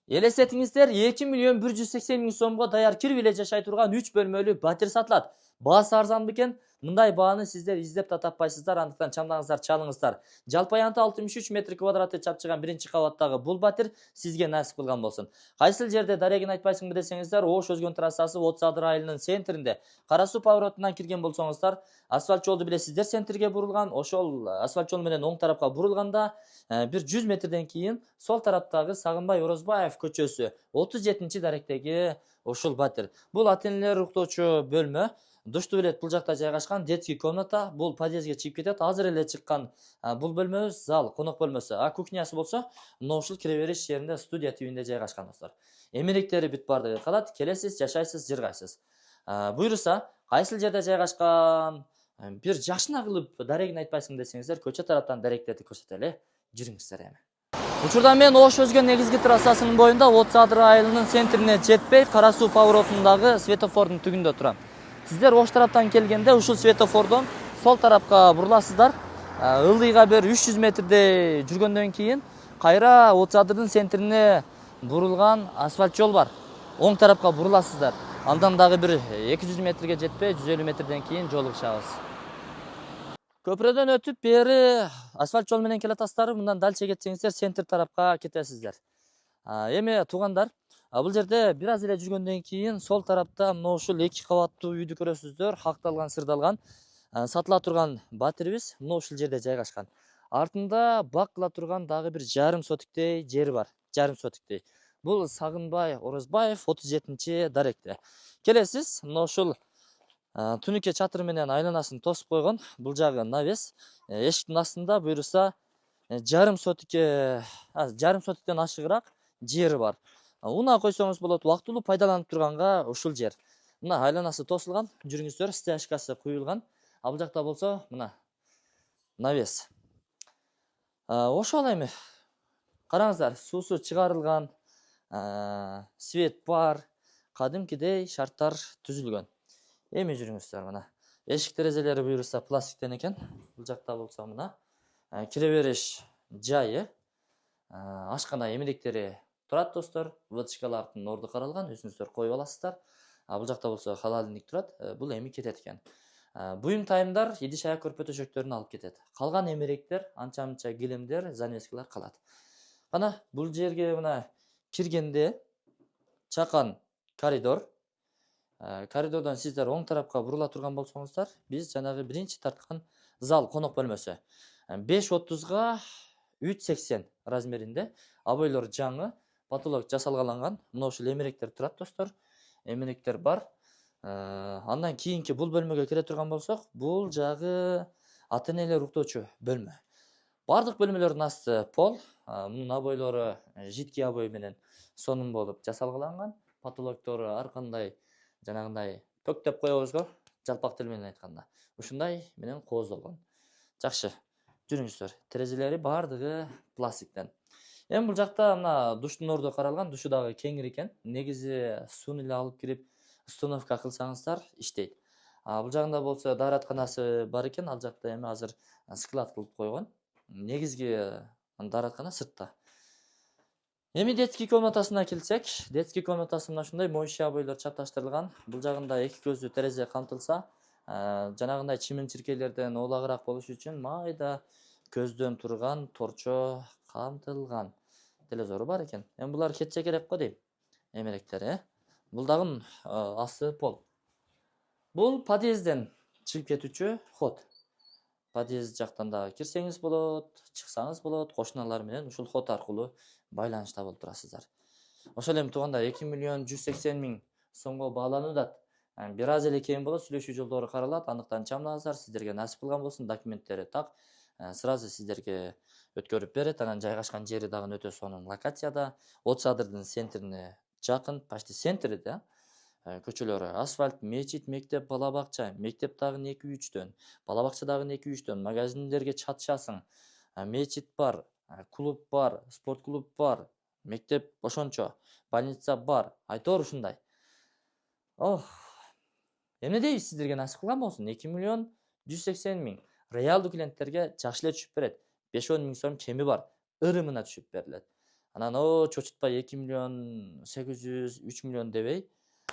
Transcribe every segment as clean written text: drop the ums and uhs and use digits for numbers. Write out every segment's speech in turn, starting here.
Элестетиңиздер, 2 миллион 180 миң сомго даяр кирип эле жашай турган 3 бөлмөлүү батир сатылат. Баасы арзан бекен? Мындай бааны сиздер издеп да таппайсыздар, андыктан чамдаңыздар, чалыңыздар. Жалпы аянты 63 метр квадраты чапчыган биринчи кабаттагы бул батир сизге насип кылган болсун. Кайсыл жерде дарегин айтпайсыңбы десеңиздер, Ош Өзгөн трассасы Отыз Адыр айылынын центринде. Кара суу поворотунан кирген болсоңуздар, асфальт жолду билесиздер, центрге бурулган. Ошол асфальт жол менен оң тарапка бурулганда бир 100 метрден кийин сол тараптагы Сагынбай Орозбаев көчөсү 37 даректеги ушул батир. Бул ата энелер уктоочу бөлмө. Душту билет бул жакта жайгашкан, детский комната, бул подъездге чыгып кетет. Азыр эле чыккан бул бөлмөбүз зал, конок бөлмөсү. А кухнясы болсо мына ушул кире бериш жеринде студия тибинде жайгашкан достор. Эмеректери бүт бардыгы калат, келесиз, жашайсыз, жыргайсыз. Буйруса, кайсыл жерде жайгашкан, бир жакшына кылып дарегин айтпайсың десеңиздер, көчө тараптан даректерди көрсөтөлү. Жүрүңүздөр эми. Учурда мен Ош Өзгөн негизги трассасынын боюнда Отuz Адыр айылынын центрине жетпей, Кара суу поворотундагы светофордун түгүндө турам. Сиздер Ош тараптан келгенде ушул светофордон сол тарапка буруласыздар. Ылдыйга бир 300 метрдей жүргөндөн кийин кайра Отuz Адырдын центрине бурулган асфальт жол бар. Оң тарапка буруласыздар. Андан дагы бир 200 метрге жетпей, 150 метрден кийин жолугушабыз. Көпүрөдөн өтүп бери асфальт жол менен келатасыздар, мындан дальше кетсеңиздер центр тарапка кетесиздер. Эми туугандар, бул жерде бир аз эле жүргөндөн кийин сол тарапта мына ушул 2 кабаттуу үйдү көрөсүздөр, хакталган, сырдалган, сатыла турган батирибиз мына ушул жерде жайгашкан. Артында бак кыла турган дагы бир жарым сотиктей жери бар, жарым сотиктей. Бул Сагынбай Орозбаев 37 даректе. Келесиз, мына ушул түнүккө чатыры менен айланасын тосуп койгон. Бул жагы навес. Эшиктин астында буйруса жарым сотиктен ашыгыраак жери бар. Унаа койсоңуз болот, убактылуу пайдаланып турганга ушул жер. Мына айланасы тосулган, жүрүңүздөр, стяжкасы куюлган. Бул жакта болсо мына навес. Ошол эми. Караңыздар, суусу чыгарылган, свет бар, кадимкидей шарттар түзүлгөн. Эми жүрүңүздөр мына. Эшик терезелери буйруса пластиктен экен. Бул жакта болсо мына кире бериш жайы, ашкана эмелектери турат достор. Вытяжкалардын орду каралган, өзүңүздөр коюп аласыздар. Бул жакта болсо холодильник турат. Бул эми кетет экен. Буюм тайымдар идиш аяк көрпө төшөктөрүн алып кетет. Калган эмеректер, анча-мынча килемдер, занавескалар калат. Кана бул жерге мына киргенде чакан коридор. Коридордон сиздер оң тарапка бурула турган болсоңуздар, биз жанагы биринчи тарткан зал, конок бөлмөсү. 5.30га 3.80 размеринде. Абойлор жаңы, потолок жасалгаланган. Мына ушул эмеректер турат достор. Эмеректер бар. Андан кийинки бул бөлмөгө кире турган болсок, бул жагы ата энелер уктоочу бөлмө. Бардык бөлмөлөрдүн асты пол. Мунун абойлору жидкий абой менен сонун болуп жасалгаланган. Потолоктору ар кандай жанагындай ток деп коебузго, жалпак тил менен айтканда. Ушундай менен кооздолгон. Жакшы. Жүрүңүздөр. Терезелери бардыгы пластиктен. Эми бул жакта мына душтун орду каралган, душу дагы кеңир экен. Негизи сууну эле алып кирип установка кылсаңыздар иштейт. Бул жагында болсо дааратканасы бар экен, ал жакта эми азыр склад кылып койгон. Негизги даараткана сыртта. Эми детский комнатасына келсек, детский комнатасы мына ушундай моющий абойлор чапташтырылган. Бул жагында эки көздүү терезе камтылса, жанагындай чимин-чиркейлерден оолагыраак болуш үчүн майда көздөн турган торчо камтылган. Телевизору бар экен. Эми булар кетсе керек го дейм. Эмеректери, бул дагы асты пол. Бул подъезден чыгып кетүүчү ход. Подъезд жактан да кирсеңиз болот, чыксаңыз болот, кошуналар менен ушул ход аркылуу байланышта болуп турасыздар. Ошол эми туугандар 2 миллион 180 миң сомго бааланууда. Бир аз эле кем болот, сүйлөшүү жолдору каралат, андыктан чамдаңыздар, сиздерге насип кылган болсун, документтери так, сразу сиздерге өткөрүп берет. Анан жайгашкан жери дагы өтө сонун локацияда, Отuz Адырдын центрине жакын, почти центрде. Көчөлөрү асфальт, мечит, мектеп, бала бакча, мектеп дагы 2-3дөн, бала бакча дагы 2-3дөн, магазиндерге чатышасың. Мечит бар, клуб бар, спорт клуб бар, мектеп ошончо, больница бар. Айтор ушундай. Эмне дейбиз, сиздерге насип кылган болсун. 2 миллион 180 миң. Реалдуу клиенттерге жакшы эле түшүп берет. 5-10 миң сом кеми бар. Ырымына түшүп берилет. Анан о чочутпай 2 миллион 800 3 миллион дебей,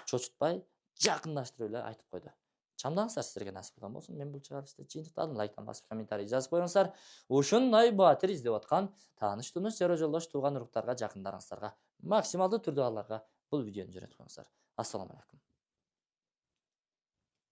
чочутпай жакындаштырып эле айтып койду. Чамдаңыздар, сиздерге насип кылган болсун. Мен бул чыгарылышты жыйынтыктадым. Лайктан басып комментарий жазып коюңуздар. Ушундай баатыр издеп аткан тааныш тунуш, жара жолдош, тууган уруктарга, жакындарыңыздарга максималдуу түрдө аларга бул видеону жөнөтүп коюңуздар. Ассаламу алейкум.